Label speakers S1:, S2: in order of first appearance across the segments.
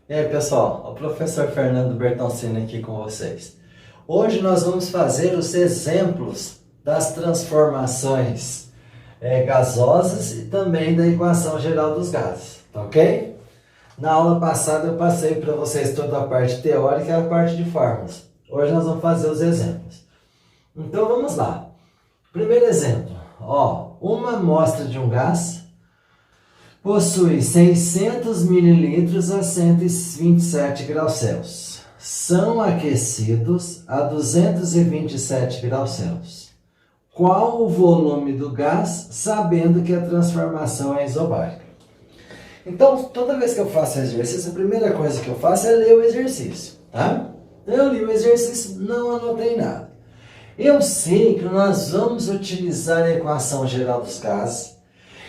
S1: E aí pessoal, o professor Fernando Bertoncini aqui com vocês. Hoje nós vamos fazer os exemplos das transformações gasosas e também da equação geral dos gases, tá ok? Na aula passada eu passei para vocês toda a parte teórica e a parte de fórmulas. Hoje nós vamos fazer os exemplos. Então vamos lá. Primeiro exemplo, uma amostra de um gás possui 600 mililitros a 127 graus Celsius. São aquecidos a 227 graus Celsius. Qual o volume do gás, sabendo que a transformação é isobárica? Então, toda vez que eu faço exercício, a primeira coisa que eu faço é ler o exercício, tá? Então, eu li o exercício, não anotei nada. Eu sei que nós vamos utilizar a equação geral dos gases.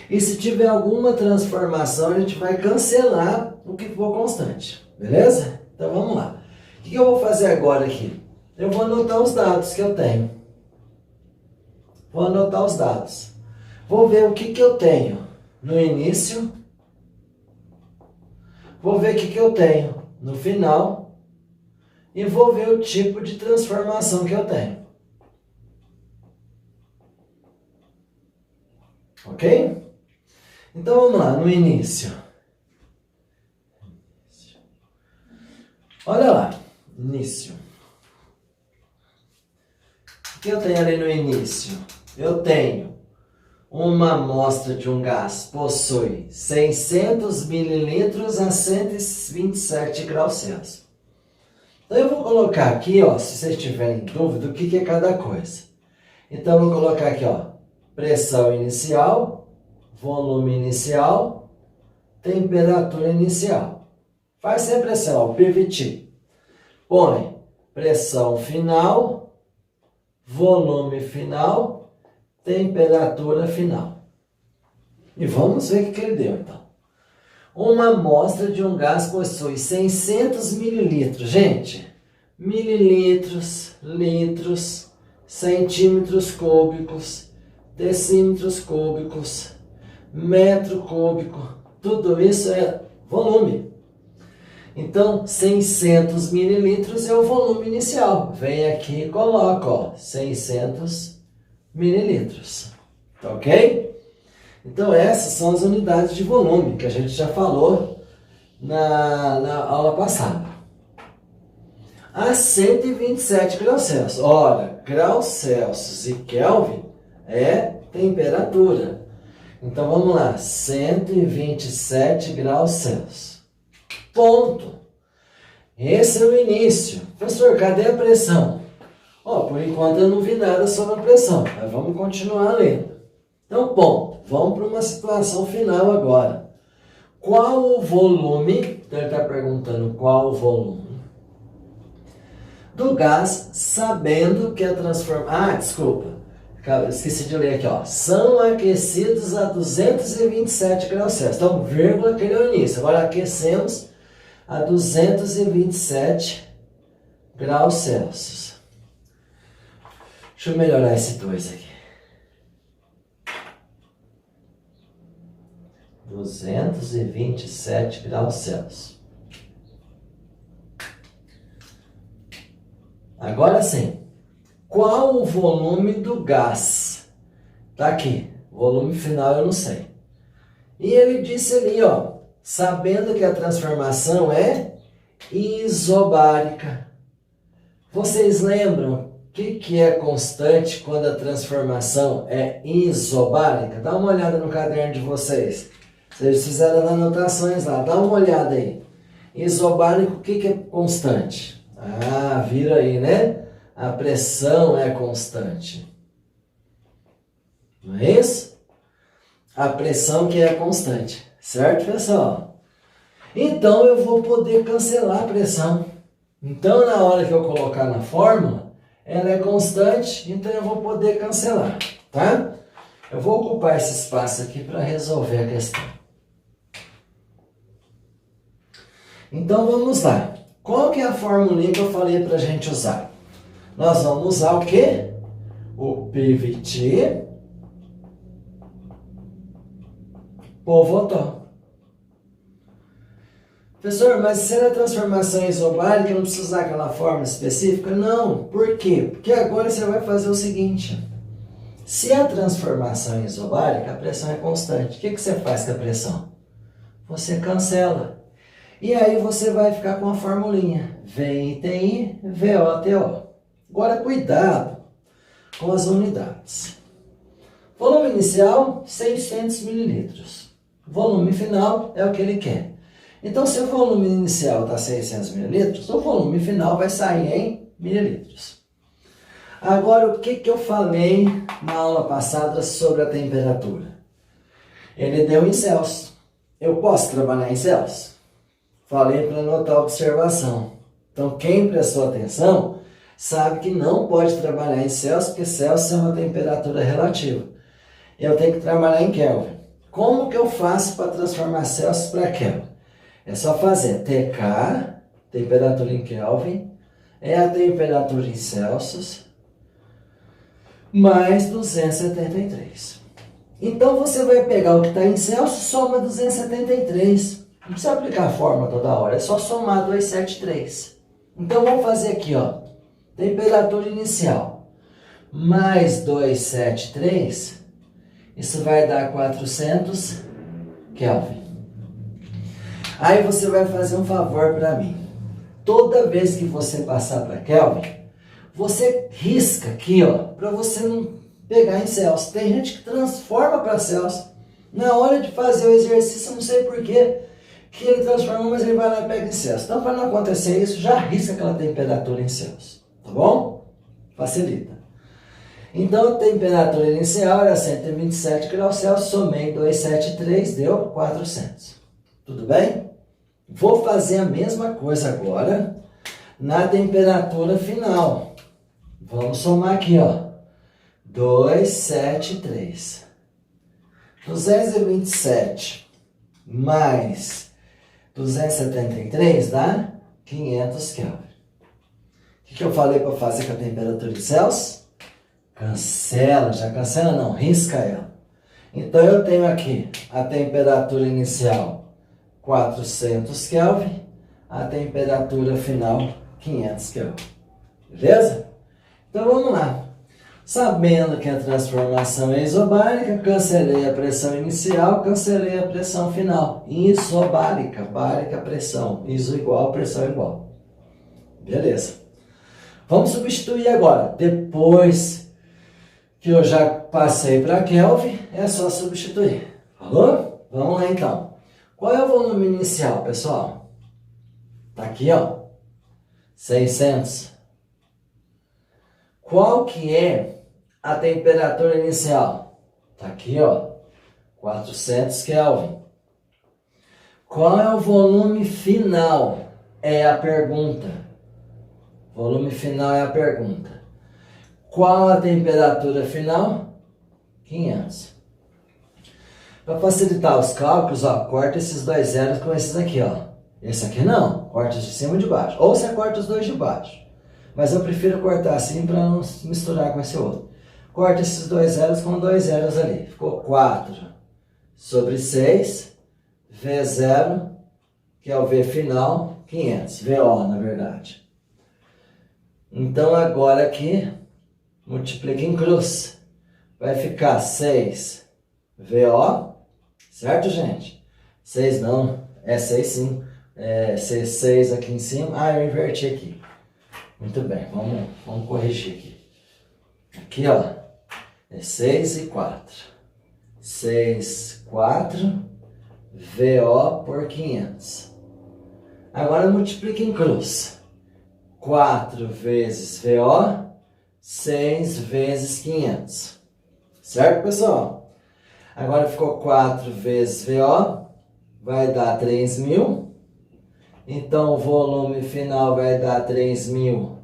S1: E se tiver alguma transformação, a gente vai cancelar o que for constante. Beleza? Então vamos lá. O que eu vou fazer agora aqui? Eu vou anotar os dados que eu tenho. Vou anotar os dados. Vou ver o que eu tenho no início. Vou ver o que eu tenho no final. E vou ver o tipo de transformação que eu tenho. Ok? Então vamos lá, no início. Olha lá, início. O que eu tenho ali no início? Eu tenho uma amostra de um gás, possui 600 mililitros a 127 graus Celsius. Então eu vou colocar aqui, se vocês tiverem dúvida, o que é cada coisa. Então eu vou colocar aqui, pressão inicial, volume inicial, temperatura inicial. Faz sempre assim, o PVT. Põe pressão final, volume final, temperatura final. E vamos ver o que ele deu, então. Uma amostra de um gás possui 600 mililitros. Gente, mililitros, litros, centímetros cúbicos, decímetros cúbicos, metro cúbico, tudo isso é volume. Então, 600 mililitros é o volume inicial. Vem aqui e coloca, 600 mililitros. Tá ok? Então, essas são as unidades de volume que a gente já falou na aula passada. A 127 graus Celsius. Olha, graus Celsius e Kelvin é temperatura. Então, vamos lá, 127 graus Celsius. Ponto. Esse é o início. Professor, cadê a pressão? Por enquanto eu não vi nada sobre a pressão, mas vamos continuar lendo. Então, ponto. Vamos para uma situação final agora. Qual o volume? Então, ele está perguntando qual o volume do gás, sabendo que a transformação... desculpa. Esqueci de ler aqui, São aquecidos a 227 graus Celsius. Então, vírgula, aquele é o início. Agora, aquecemos a 227 graus Celsius. Deixa eu melhorar esse 2 aqui. 227 graus Celsius. Agora sim. Qual o volume do gás? Tá aqui. Volume final eu não sei. E ele disse ali, sabendo que a transformação é isobárica. Vocês lembram o que é constante quando a transformação é isobárica? Dá uma olhada no caderno de vocês. Vocês fizeram as anotações lá. Dá uma olhada aí. Isobárico, o que é constante? Vira aí, né? A pressão é constante. Não é isso? A pressão que é constante. Certo, pessoal? Então, eu vou poder cancelar a pressão. Então, na hora que eu colocar na fórmula, ela é constante, então eu vou poder cancelar. Tá? Eu vou ocupar esse espaço aqui para resolver a questão. Então, vamos lá. Qual que é a formulinha que eu falei para a gente usar? Nós vamos usar o quê? O PVT por Votor. Professor, mas se era transformação isobárica, não precisa usar aquela fórmula específica? Não. Por quê? Porque agora você vai fazer o seguinte. Se a transformação é isobárica, a pressão é constante. O que você faz com a pressão? Você cancela. E aí você vai ficar com a formulinha. VITI, VOTO. Agora, cuidado com as unidades. Volume inicial, 600 mililitros. Volume final é o que ele quer. Então, se o volume inicial está 600 mililitros, o volume final vai sair em mililitros. Agora, o que eu falei na aula passada sobre a temperatura? Ele deu em Celsius. Eu posso trabalhar em Celsius? Falei para anotar a observação. Então, quem prestou atenção sabe que não pode trabalhar em Celsius, porque Celsius é uma temperatura relativa. Eu tenho que trabalhar em Kelvin. Como que eu faço para transformar Celsius para Kelvin? É só fazer TK, temperatura em Kelvin, é a temperatura em Celsius, mais 273. Então você vai pegar o que está em Celsius, soma 273. Não precisa aplicar a fórmula toda hora, é só somar 273. Então vamos fazer aqui, ó, temperatura inicial, mais 273, isso vai dar 400 Kelvin. Aí você vai fazer um favor para mim. Toda vez que você passar para Kelvin, você risca aqui, ó, para você não pegar em Celsius. Tem gente que transforma para Celsius. Na hora de fazer o exercício, eu não sei porquê que ele transforma, mas ele vai lá e pega em Celsius. Então, para não acontecer isso, já risca aquela temperatura em Celsius. Tá bom? Facilita. Então, a temperatura inicial era 127 graus Celsius, somei 273, deu 400. Tudo bem? Vou fazer a mesma coisa agora na temperatura final. Vamos somar aqui, ó. 273. 227 mais 273 dá 500 Kelvin. O que eu falei para fazer com a temperatura de Celsius? Cancela, já cancela não, risca ela. Então eu tenho aqui a temperatura inicial 400 Kelvin, a temperatura final 500 Kelvin. Beleza? Então vamos lá. Sabendo que a transformação é isobárica, cancelei a pressão inicial, cancelei a pressão final. Isobárica, bárica, pressão. Iso igual, pressão igual. Beleza. Vamos substituir agora. Depois que eu já passei para Kelvin, é só substituir. Falou? Vamos lá então. Qual é o volume inicial, pessoal? Tá aqui, ó. 600. Qual que é a temperatura inicial? Tá aqui, ó. 400 Kelvin. Qual é o volume final? É a pergunta. Volume final é a pergunta. Qual a temperatura final? 500. Para facilitar os cálculos, ó, corta esses dois zeros com esses aqui, ó. Esse aqui não, corta de cima e de baixo. Ou você corta os dois de baixo. Mas eu prefiro cortar assim para não misturar com esse outro. Corta esses dois zeros com dois zeros ali. Ficou 4 sobre 6, V0, que é o V final, 500. VO, na verdade. Então agora aqui, multiplica em cruz. Vai ficar 6 VO. Certo, gente? 6 não, é 6 sim. É 6 aqui em cima. Ah, eu inverti aqui. Muito bem, vamos corrigir aqui. Aqui, ó, é 6 e 4. 6, 4, VO por 500. Agora multiplica em cruz. 4 vezes VO, 6 vezes 500. Certo, pessoal? Agora ficou 4 vezes VO, vai dar 3.000. Então o volume final vai dar 3.000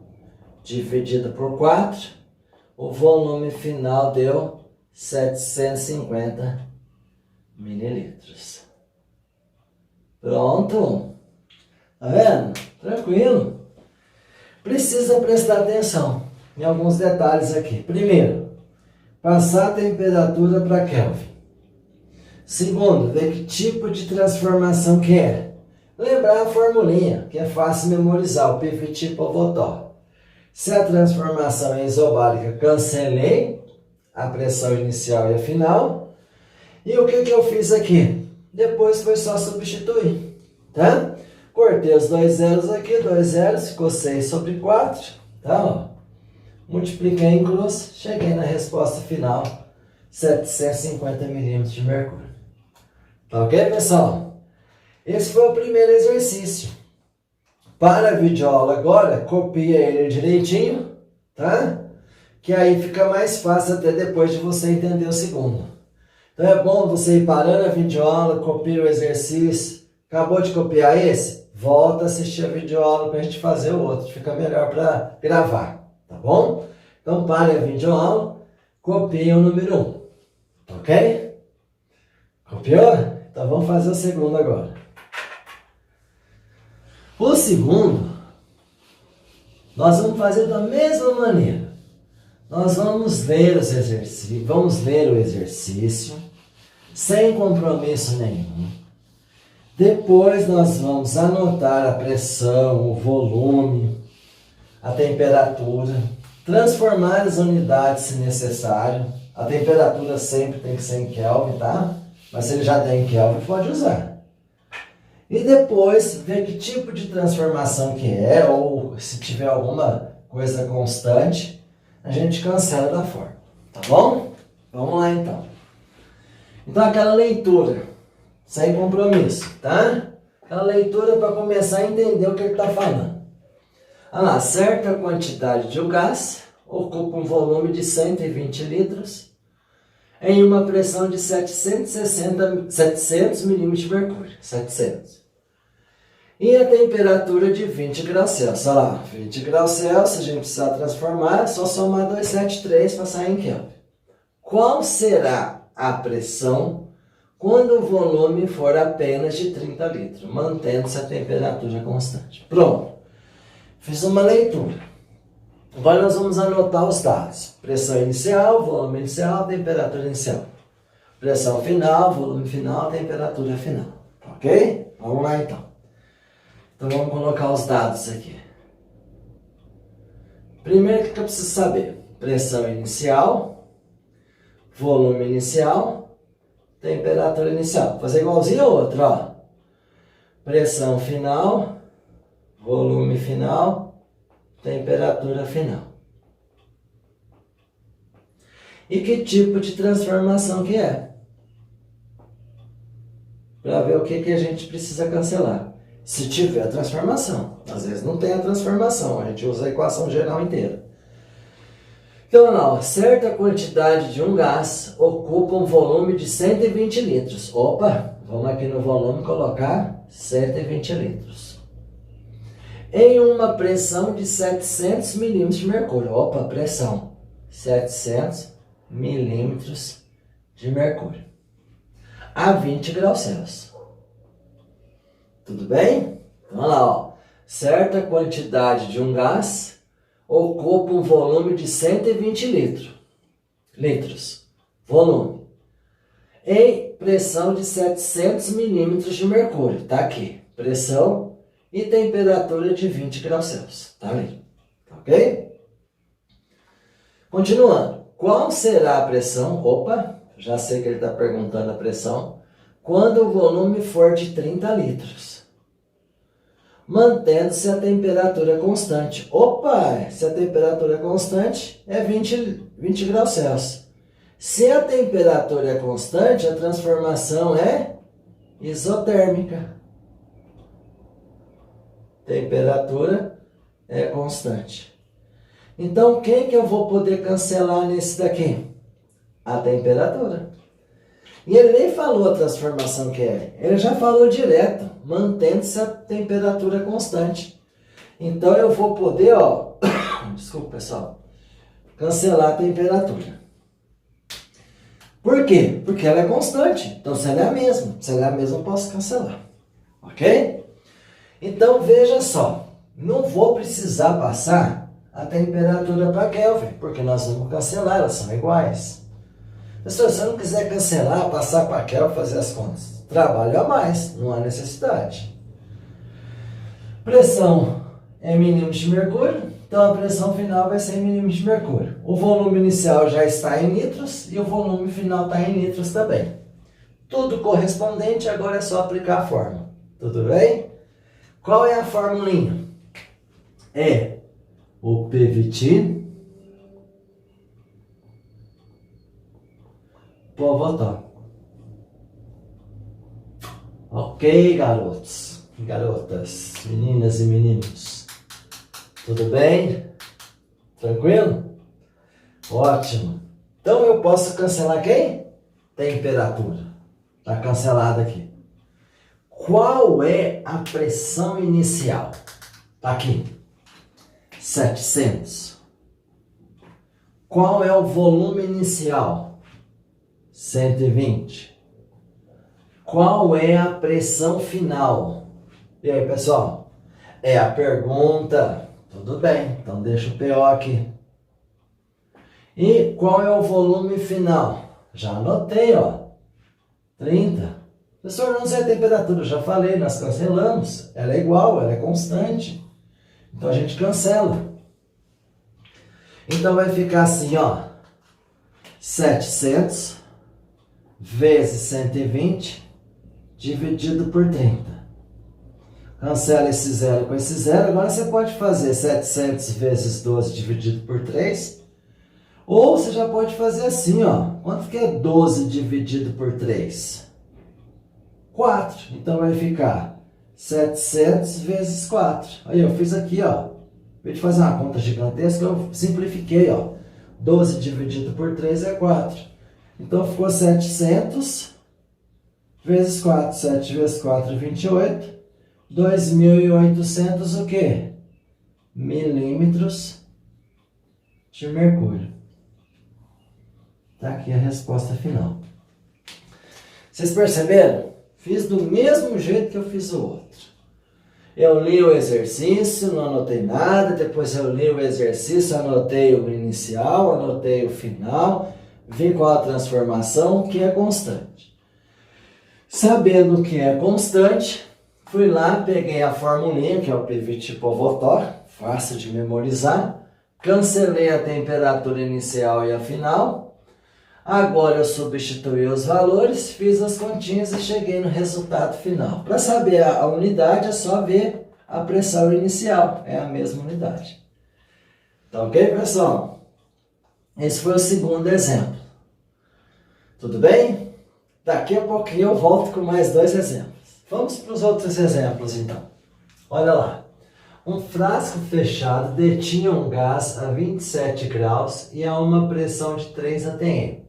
S1: dividido por 4. O volume final deu 750 mililitros. Pronto. Tá vendo? Tranquilo. Precisa prestar atenção em alguns detalhes aqui. Primeiro, passar a temperatura para Kelvin. Segundo, ver que tipo de transformação que é. Lembrar a formulinha, que é fácil memorizar, o PVT Povotó. Se a transformação é isobárica, cancelei a pressão inicial e a final. E o que eu fiz aqui? Depois foi só substituir, tá? Cortei os dois zeros aqui, dois zeros, ficou 6 sobre 4, tá? Ó. Multipliquei em cruz, cheguei na resposta final, 750 milímetros de mercúrio. Tá ok, pessoal? Esse foi o primeiro exercício. Para a videoaula agora, copia ele direitinho, tá? Que aí fica mais fácil até depois de você entender o segundo. Então é bom você ir parando a videoaula, copia o exercício. Acabou de copiar esse? Volta a assistir a videoaula para a gente fazer o outro. Fica melhor para gravar, tá bom? Então pare a videoaula, copia o número 1, ok? Copiou? Então vamos fazer o segundo agora. O segundo, nós vamos fazer da mesma maneira. Nós vamos ler os exercícios, o exercício sem compromisso nenhum. Depois nós vamos anotar a pressão, o volume, a temperatura, transformar as unidades se necessário. A temperatura sempre tem que ser em Kelvin, tá? Mas se ele já tem em Kelvin, pode usar. E depois ver que tipo de transformação que é, ou se tiver alguma coisa constante, a gente cancela da forma, tá bom? Vamos lá então. Então aquela leitura, sem compromisso, tá? Aquela leitura para começar a entender o que ele está falando. Olha lá, certa quantidade de gás ocupa um volume de 120 litros em uma pressão de 700 milímetros de mercúrio. 700. E a temperatura de 20 graus Celsius. Olha lá, 20 graus Celsius, a gente precisa transformar, é só somar 273 para sair em Kelvin. Qual será a pressão quando o volume for apenas de 30 litros, mantendo-se a temperatura constante? Pronto. Fiz uma leitura. Agora nós vamos anotar os dados. Pressão inicial, volume inicial, temperatura inicial. Pressão final, volume final, temperatura final. Ok? Vamos lá então. Então vamos colocar os dados aqui. Primeiro, o que eu preciso saber? Pressão inicial, volume inicial, temperatura inicial. Vou fazer igualzinho a outra, ó. Pressão final, volume final, temperatura final. E que tipo de transformação que é? Para ver o que a gente precisa cancelar. Se tiver a transformação. Às vezes não tem a transformação, a gente usa a equação geral inteira. Então, não, certa quantidade de um gás ocupa um volume de 120 litros. Opa, vamos aqui no volume colocar 120 litros. Em uma pressão de 700 milímetros de mercúrio. Opa, pressão, 700 milímetros de mercúrio. A 20 graus Celsius. Tudo bem? Então, olha lá, ó. Certa quantidade de um gás ocupa um volume de 120 litros. Volume. Em pressão de 700 milímetros de mercúrio. Tá aqui. Pressão e temperatura de 20 graus Celsius. Tá ali. Ok? Continuando. Qual será a pressão? Opa, já sei que ele está perguntando a pressão. Quando o volume for de 30 litros. Mantendo-se a temperatura constante. Opa, se a temperatura é constante, é 20 graus Celsius. Se a temperatura é constante, a transformação é isotérmica. Temperatura é constante. Então, quem que eu vou poder cancelar nesse daqui? A temperatura. E ele nem falou a transformação que é. Ele já falou direto, mantendo-se a temperatura constante. Então, eu vou poder, ó, desculpa, pessoal, cancelar a temperatura. Por quê? Porque ela é constante. Então, se ela é a mesma, eu posso cancelar. Ok? Então, veja só, não vou precisar passar a temperatura para Kelvin, porque nós vamos cancelar, elas são iguais. Pessoal, se eu não quiser cancelar, passar para Kelvin, fazer as contas, trabalho a mais, não há necessidade. Pressão é milímetros de mercúrio, então a pressão final vai ser em milímetros de mercúrio. O volume inicial já está em litros e o volume final está em litros também. Tudo correspondente, agora é só aplicar a fórmula. Tudo bem? Qual é a formulinha? É o PVT por Votor. Ok, garotos e garotas, meninas e meninos. Tudo bem? Tranquilo? Ótimo. Então eu posso cancelar quem? Temperatura. Está cancelado aqui. Qual é a pressão inicial? Está aqui. 700. Qual é o volume inicial? 120. Qual é a pressão final? E aí, pessoal? É a pergunta. Tudo bem, então deixa o PO aqui. E qual é o volume final? Já anotei, ó. 30. Professor, não sei a temperatura, já falei, nós cancelamos. Ela é igual, ela é constante. Então a gente cancela. Então vai ficar assim, ó. 700 vezes 120 dividido por 30. Cancela esse zero com esse zero. Agora você pode fazer 700 vezes 12 dividido por 3. Ou você já pode fazer assim, ó. Quanto que é 12 dividido por 3? 4. Então vai ficar 700 vezes 4. Aí eu fiz aqui, ó. Em vez de fazer uma conta gigantesca, eu simplifiquei, ó. 12 dividido por 3 é 4. Então ficou 700 vezes 4. 7 vezes 4, 28. 2.800 o quê? Milímetros de mercúrio. Tá aqui a resposta final. Vocês perceberam? Fiz do mesmo jeito que eu fiz o outro. Eu li o exercício, não anotei nada. Depois eu li o exercício, anotei o inicial, anotei o final. Vi qual a transformação, que é constante. Sabendo que é constante, fui lá, peguei a formulinha, que é o PVT por Votor, fácil de memorizar. Cancelei a temperatura inicial e a final. Agora eu substituí os valores, fiz as continhas e cheguei no resultado final. Para saber a unidade é só ver a pressão inicial, é a mesma unidade. Tá ok, pessoal? Esse foi o segundo exemplo. Tudo bem? Daqui a pouquinho eu volto com mais 2 exemplos. Vamos para os outros exemplos então. Olha lá. Um frasco fechado detinha um gás a 27 graus e a uma pressão de 3 atm.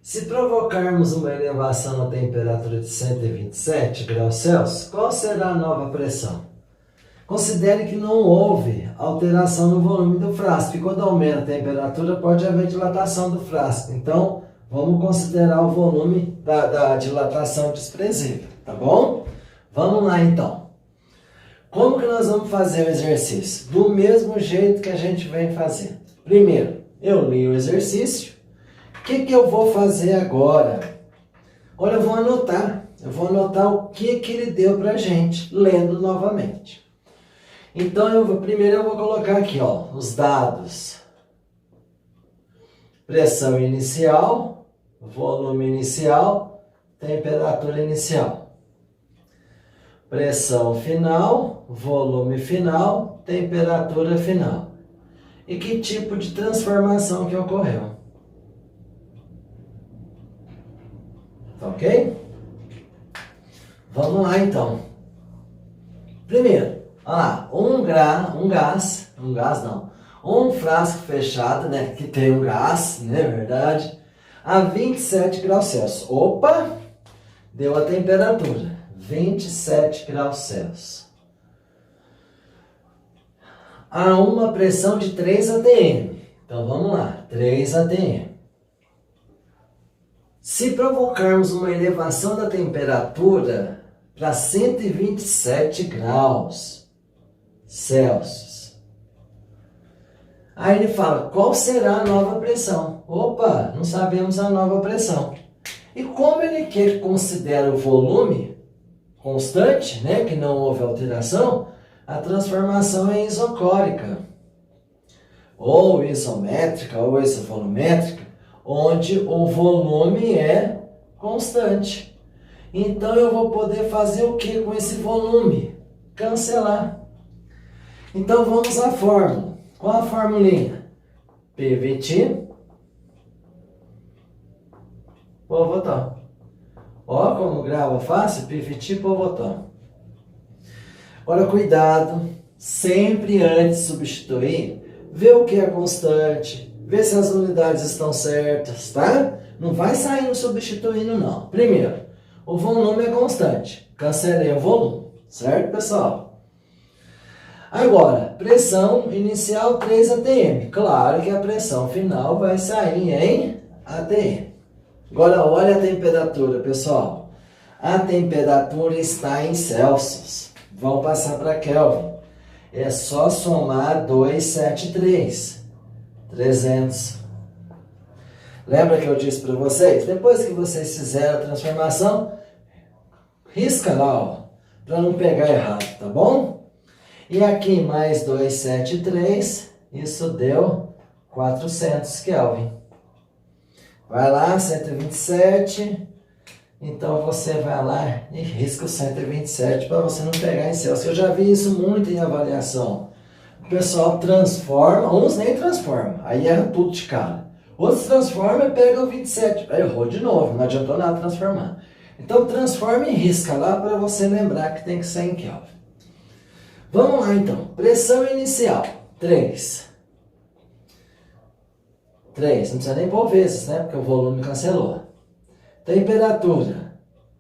S1: Se provocarmos uma elevação na temperatura de 127 graus Celsius, qual será a nova pressão? Considere que não houve alteração no volume do frasco, e quando aumenta a temperatura pode haver dilatação do frasco. Então, vamos considerar o volume da dilatação desprezível, tá bom? Vamos lá então. Como que nós vamos fazer o exercício? Do mesmo jeito que a gente vem fazendo. Primeiro, eu li o exercício. O que eu vou fazer agora? Olha, eu vou anotar. Eu vou anotar o que ele deu pra gente, lendo novamente. Então, primeiro eu vou colocar aqui, ó, os dados. Pressão inicial, volume inicial, temperatura inicial. Pressão final, volume final, temperatura final. E que tipo de transformação que ocorreu. Tá ok? Vamos lá então. Primeiro, olha lá, um frasco fechado, né, que tem um gás, né, verdade, a 27 graus Celsius. Opa, deu a temperatura, 27 graus Celsius. A uma pressão de 3 atm. Então vamos lá, 3 atm. Se provocarmos uma elevação da temperatura para 127 graus Celsius, aí ele fala, qual será a nova pressão? Opa, não sabemos a nova pressão. E como ele quer que considere o volume constante, né, que não houve alteração, a transformação é isocórica, ou isométrica, ou isovolumétrica, onde o volume é constante. Então eu vou poder fazer o que com esse volume? Cancelar. Então vamos à fórmula. Qual a formulinha? PVT por Votom. Ó como grava fácil, PVT por Votom. Agora cuidado, sempre antes de substituir, vê o que é constante, vê se as unidades estão certas, tá? Não vai saindo substituindo não. Primeiro, o volume é constante, cancelei o volume, certo pessoal? Agora, pressão inicial 3 atm, claro que a pressão final vai sair em atm. Agora olha a temperatura pessoal, a temperatura está em Celsius, vamos passar para Kelvin. É só somar 273, 300. Lembra que eu disse para vocês? Depois que vocês fizeram a transformação, risca lá, ó, para não pegar errado, tá bom? E aqui mais 273, isso deu 400 Kelvin. Vai lá, 127... Então você vai lá e risca o 127 para você não pegar em Celsius. Eu já vi isso muito em avaliação. O pessoal transforma, uns nem transformam, aí erra tudo de cara. Outros transformam e pegam o 27. Aí errou de novo, não adiantou nada transformar. Então transforma e risca lá para você lembrar que tem que ser em Kelvin. Vamos lá então. Pressão inicial, 3. 3, não precisa nem pôr vezes, né? Porque o volume cancelou. Temperatura,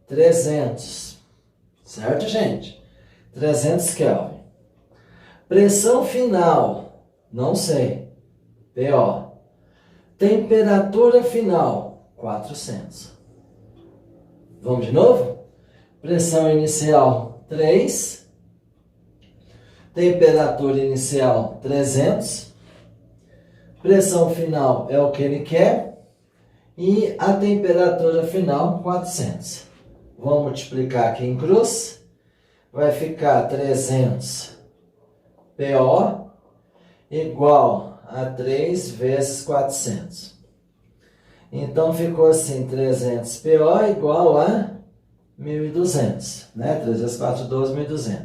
S1: 300, certo, gente? 300 Kelvin. Pressão final, não sei, PO. Temperatura final, 400. Vamos de novo? Pressão inicial, 3. Temperatura inicial, 300. Pressão final é o que ele quer. E a temperatura final, 400. Vamos multiplicar aqui em cruz. Vai ficar 300 PO igual a 3 vezes 400. Então ficou assim, 300 PO igual a 1.200. Né? 3 vezes 4, 12, 1.200.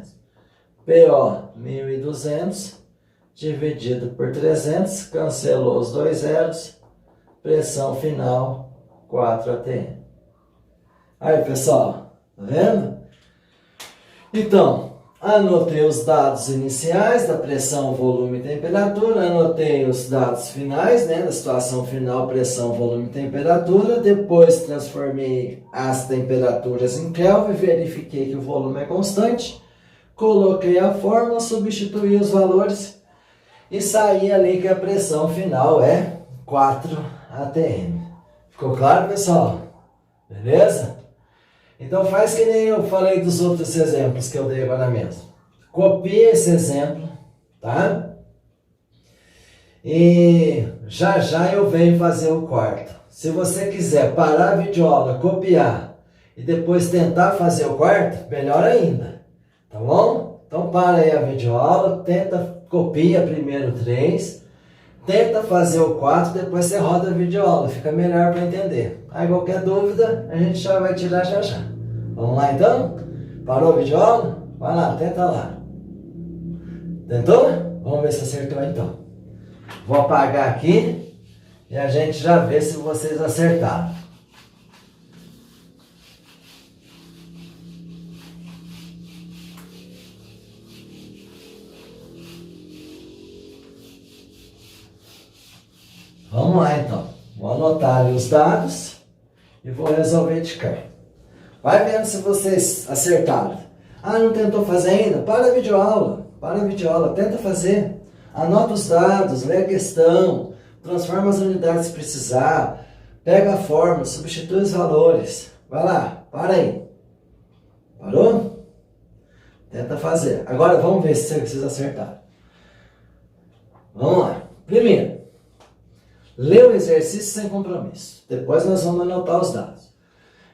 S1: PO, 1.200 dividido por 300. Cancelou os dois zeros. Pressão final, 4 atm. Aí, pessoal, tá vendo? Então, anotei os dados iniciais da pressão, volume e temperatura. Anotei os dados finais, né? Da situação final, pressão, volume e temperatura. Depois transformei as temperaturas em Kelvin. Verifiquei que o volume é constante. Coloquei a fórmula, substituí os valores. E saí ali que a pressão final é 4 atm. Ficou claro, pessoal? Beleza? Então faz que nem eu falei dos outros exemplos que eu dei agora mesmo. Copia esse exemplo, tá? E já já eu venho fazer o quarto. Se você quiser parar a videoaula, copiar e depois tentar fazer o quarto, melhor ainda. Tá bom? Então para aí a videoaula, tenta, copia primeiro 3. Tenta fazer o 4, depois você roda a videoaula, fica melhor para entender. Aí qualquer dúvida, a gente já vai tirar já já. Vamos lá então? Parou a videoaula? Vai lá, tenta lá. Tentou? Vamos ver se acertou então. Vou apagar aqui e a gente já vê se vocês acertaram. Vamos lá então, vou anotar ali os dados e vou resolver de cá. Vai vendo se vocês acertaram. Ah, não tentou fazer ainda? Para a videoaula, tenta fazer. Anota os dados, lê a questão, transforma as unidades se precisar, pega a fórmula, substitui os valores. Vai lá, para aí. Parou? Tenta fazer. Agora vamos ver se vocês acertaram. Vamos lá. Primeiro, lê o exercício sem compromisso. Depois nós vamos anotar os dados.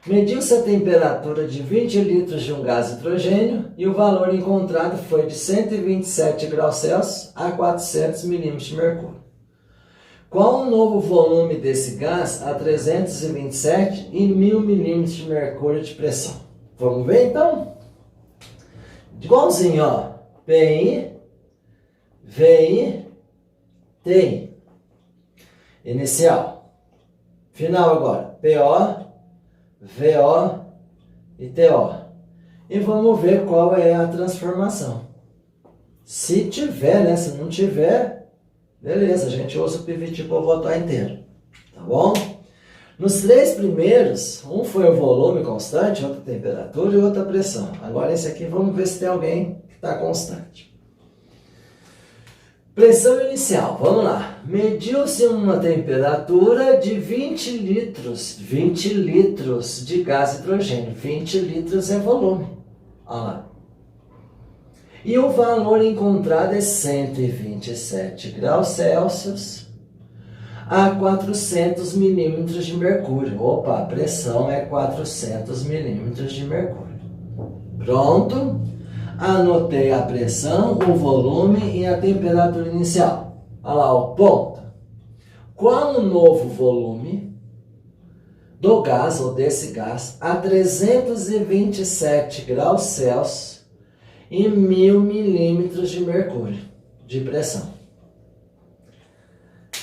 S1: Mediu-se a temperatura de 20 litros de um gás hidrogênio e o valor encontrado foi de 127 graus Celsius a 400 milímetros de mercúrio. Qual o novo volume desse gás a 327 e 1000 milímetros de mercúrio de pressão? Vamos ver então? Igualzinho, ó. PI, VI, TI. Inicial. Final agora. PO, VO e TO. E vamos ver qual é a transformação. Se tiver, né? Se não tiver, beleza, a gente usa o pivot para botar inteiro. Tá bom? Nos três primeiros, um foi o volume constante, outra temperatura e outra pressão. Agora esse aqui, vamos ver se tem alguém que está constante. Pressão inicial, vamos lá. Mediu-se uma temperatura de 20 litros de gás hidrogênio. 20 litros é volume. Olha lá. E o valor encontrado é 127 graus Celsius a 400 milímetros de mercúrio. Opa, a pressão é 400 milímetros de mercúrio. Pronto. Anotei a pressão, o volume e a temperatura inicial. Olha lá, o ponto. Qual o novo volume do gás, ou desse gás, a 327 graus Celsius e 1000 milímetros de mercúrio de pressão?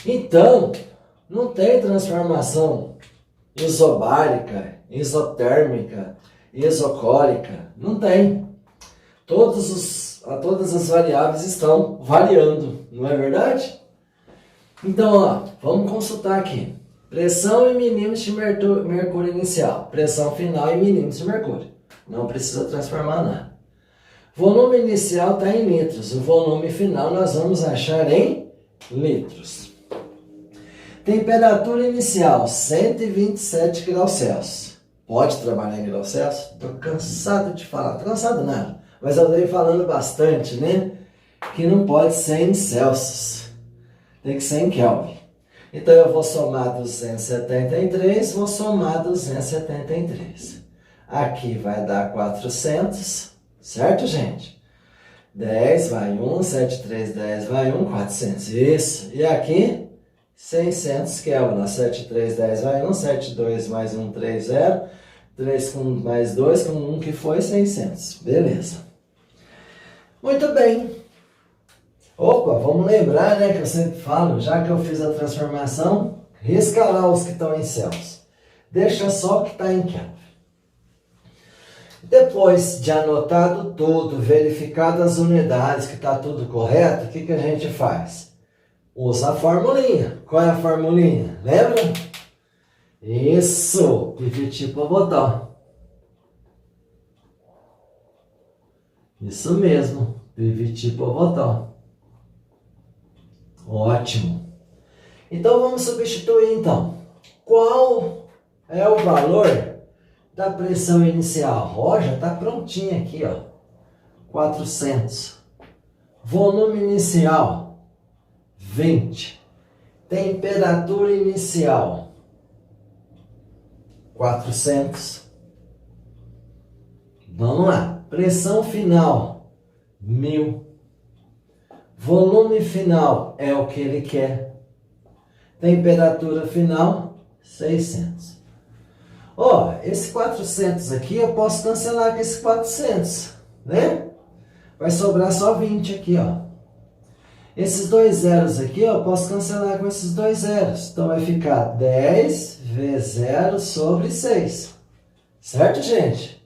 S1: Então, não tem transformação isobárica, isotérmica, isocórica. Não tem. Todas as variáveis estão variando, não é verdade? Então, ó, vamos consultar aqui. Pressão em milímetros de mercúrio inicial. Pressão final em milímetros de mercúrio. Não precisa transformar nada. Volume inicial está em litros. O volume final nós vamos achar em litros. Temperatura inicial, 127 graus Celsius. Pode trabalhar em graus Celsius? Estou cansado de falar. Estou cansado nada. Mas eu venho falando bastante, né? Que não pode ser em Celsius. Tem que ser em Kelvin. Então eu vou somar 273, vou somar 273. Aqui vai dar 400, certo, gente? 10 vai 1, 7, 3, 10 vai 1, 400. Isso. E aqui, 600 Kelvin. 7, 3, 10 vai 1, 7, 2 mais 1, 3, 0. 3 com mais 2 com 1 que foi 600. Beleza. Muito bem. Opa, vamos lembrar, né, que eu sempre falo, já que eu fiz a transformação, risca lá os que estão em Celsius. Deixa só o que está em Kelvin. Depois de anotado tudo, verificado as unidades, que está tudo correto, o que a gente faz? Usa a formulinha. Qual é a formulinha? Lembra? Isso, pivot para botar. Isso mesmo, pivot para botar. Ótimo. Então vamos substituir então. Qual é o valor da pressão inicial? Ó, já está prontinho aqui, ó. 400. Volume inicial, 20. Temperatura inicial, 400. Vamos lá. Pressão final, 1000. Volume final é o que ele quer. Temperatura final, 600. Ó, esse 400 aqui eu posso cancelar com esse 400, né? Vai sobrar só 20 aqui, ó. Esses dois zeros aqui eu posso cancelar com esses dois zeros. Então vai ficar 10 vezes 0 sobre 6. Certo, gente?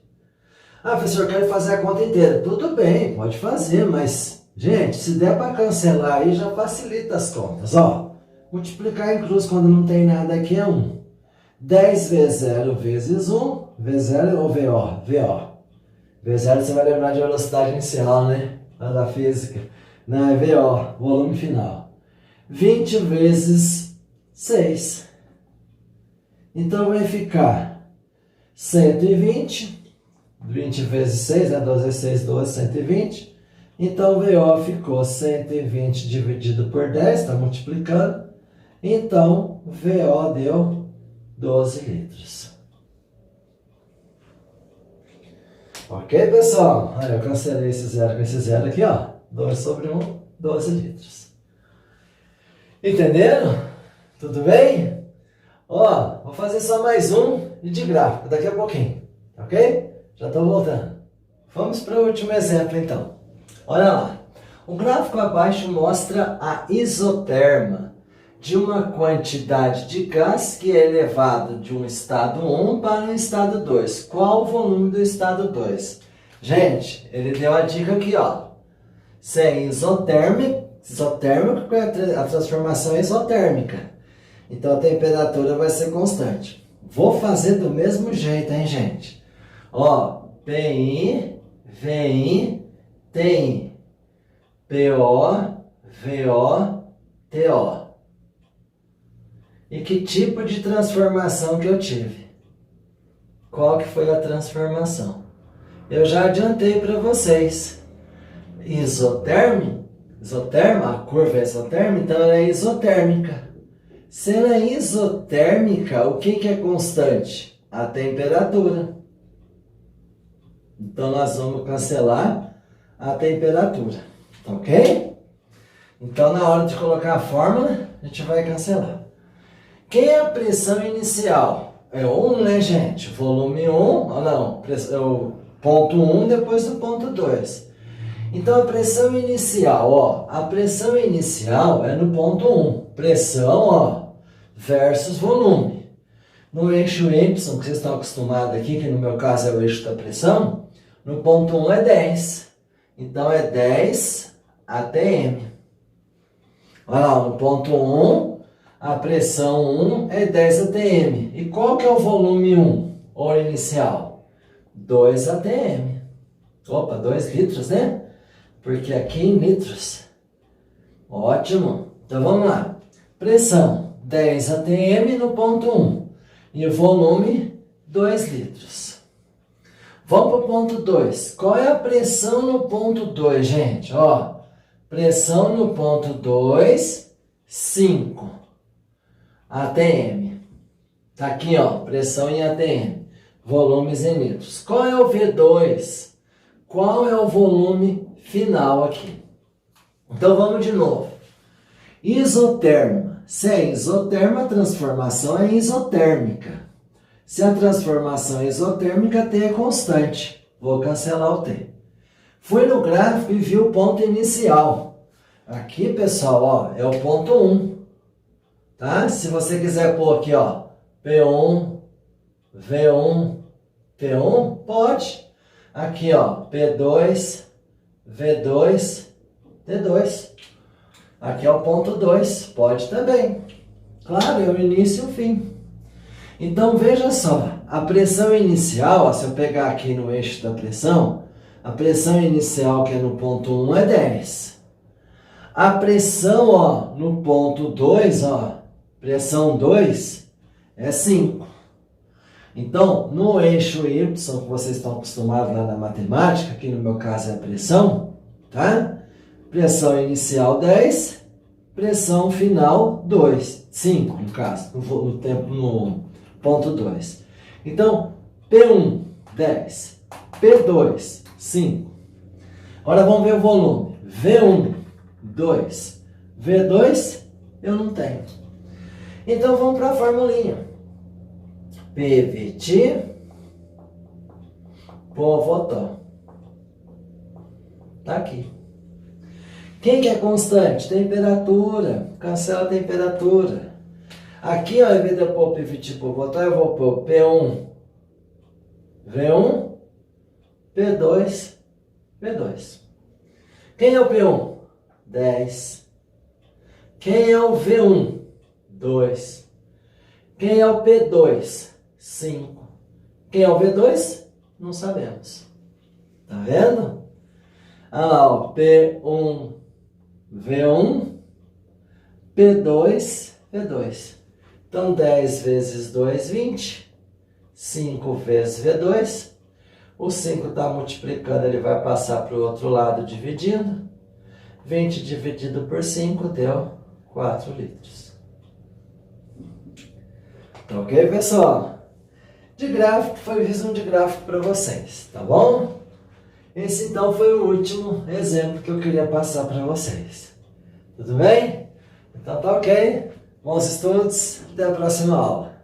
S1: Ah, professor, eu quero fazer a conta inteira. Tudo bem, pode fazer, mas, gente, se der para cancelar aí, já facilita as contas. Ó, multiplicar em cruz quando não tem nada aqui é 1. 10 vezes 0 vezes 1, vezes 0 ou VO? VO. V0 você vai lembrar de velocidade inicial, né? Lá da física. Não, é VO, volume final. 20 vezes 6. Então vai ficar 120. 20 vezes 6, né? 12 vezes 6, 12, 120. Então, VO ficou 120 dividido por 10, está multiplicando. Então, VO deu 12 litros. Ok, pessoal? Aí eu cancelei esse zero com esse zero aqui, ó. 2 sobre 1, 12 litros. Entenderam? Tudo bem? Ó, vou fazer só mais um e de gráfico daqui a pouquinho. Ok? Já estou voltando. Vamos para o último exemplo, então. Olha lá. O gráfico abaixo mostra a isoterma de uma quantidade de gás que é elevado de um estado 1 para um estado 2. Qual o volume do estado 2? Gente, ele deu a dica aqui, ó. Se é isotérmico, a transformação é isotérmica. Então a temperatura vai ser constante. Vou fazer do mesmo jeito, hein, gente? Ó, PI, VI, TI. PO, VO, TO. E que tipo de transformação que eu tive? Qual que foi a transformação? Eu já adiantei para vocês. Isoterma, a curva é isotérmica, então ela é isotérmica. Se ela é isotérmica, o que é constante? A temperatura. Então nós vamos cancelar a temperatura, ok? Então na hora de colocar a fórmula, a gente vai cancelar. Quem é a pressão inicial? É 1, né, gente? Volume 1, ou não, é o ponto 1 depois do ponto 2. Então a pressão inicial, ó, a pressão inicial é no ponto 1. Pressão, ó, versus volume. No eixo Y, que vocês estão acostumados aqui, que no meu caso é o eixo da pressão, no ponto 1 é 10. Então é 10 atm. Olha lá, no ponto 1, a pressão 1 é 10 atm. E qual que é o volume 1, ou inicial? 2 atm. Opa, 2 litros, né? Porque aqui em litros. Ótimo. Então vamos lá. Pressão 10 atm no ponto 1. E o volume 2 litros. Vamos para o ponto 2. Qual é a pressão no ponto 2, gente? Ó, pressão no ponto 2, 5 atm. Tá aqui, ó, pressão em atm. Volumes em litros. Qual é o V2? Qual é o volume final aqui? Então vamos de novo. Isoterma. Se é isoterma, a transformação é isotérmica. Se a transformação é isotérmica, T é constante. Vou cancelar o T. Fui no gráfico e vi o ponto inicial. Aqui, pessoal, ó, é o ponto 1. Tá? Se você quiser pôr aqui, ó, P1, V1, T1, pode. Aqui, ó, P2, V2, T2. Aqui é o ponto 2, pode também. Claro, é o início e o fim. Então, veja só, a pressão inicial, ó, se eu pegar aqui no eixo da pressão, a pressão inicial que é no ponto 1 é 10. A pressão, ó, no ponto 2, ó, pressão 2 é 5. Então, no eixo Y, que vocês estão acostumados lá na matemática, que no meu caso é a pressão, tá? Pressão inicial 10, pressão final 2, 5 no caso, no ponto 2. Então, P1, 10, P2, 5. Agora vamos ver o volume. V1, 2, V2, eu não tenho. Então vamos para a formulinha. PVT por Votão. Tá aqui. Quem que é constante? Temperatura. Cancela a temperatura. Aqui, ó, ao invés de eu pôr PVT por Votão, eu vou pôr P1, V1, P2, V2. Quem é o P1? 10. Quem é o V1? 2. Quem é o P2? 5. Quem é o V2? Não sabemos. Tá vendo? Olha lá, ó, P1, V1, P2, V2. Então, 10 vezes 2, 20. 5 vezes V2. O 5 está multiplicando, ele vai passar para o outro lado dividindo. 20 dividido por 5 deu 4 litros. Tá ok, pessoal? De gráfico, fiz um de gráfico para vocês, tá bom? Esse então foi o último exemplo que eu queria passar para vocês. Tudo bem? Então tá ok. Bons estudos. Até a próxima aula.